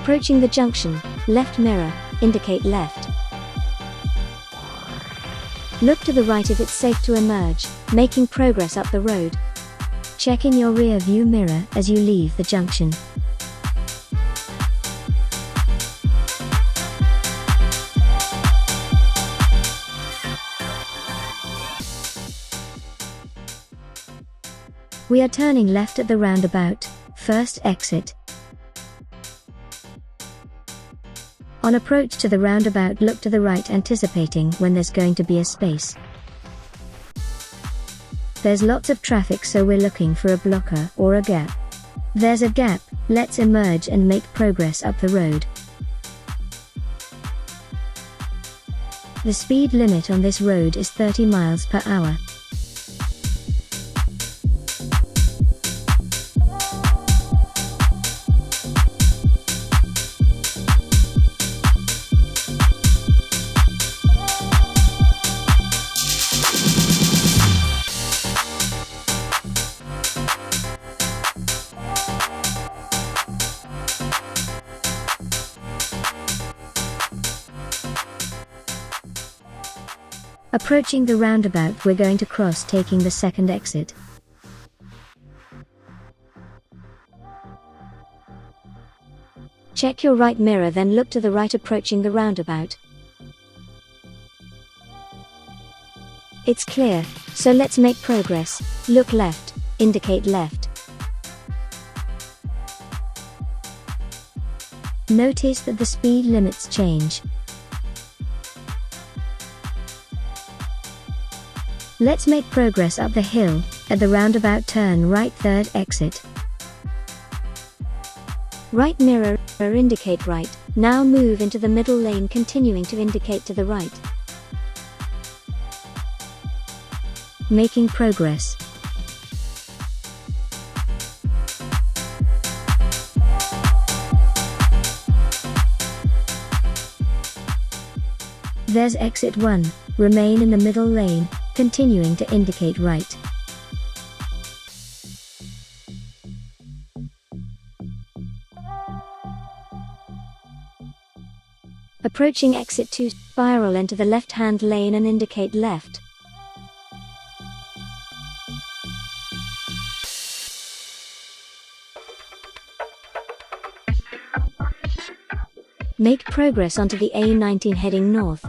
Approaching the junction, left mirror, indicate left. Look to the right if it's safe to emerge, making progress up the road. Check in your rear view mirror as you leave the junction. We are turning left at the roundabout, first exit. On approach to the roundabout, look to the right, anticipating when there's going to be a space. There's lots of traffic, so we're looking for a blocker or a gap. There's a gap, let's emerge and make progress up the road. The speed limit on this road is 30 miles per hour. Approaching the roundabout, we're going to cross, taking the second exit. Check your right mirror, then look to the right, approaching the roundabout. It's clear, so let's make progress. Look left, indicate left. Notice that the speed limits change. Let's make progress up the hill. At the roundabout, turn right, third exit. Right mirror, indicate right. Now move into the middle lane, continuing to indicate to the right. Making progress. There's exit 1. Remain in the middle lane, continuing to indicate right. Approaching exit 2, spiral into the left-hand lane and indicate left. Make progress onto the A19 heading north.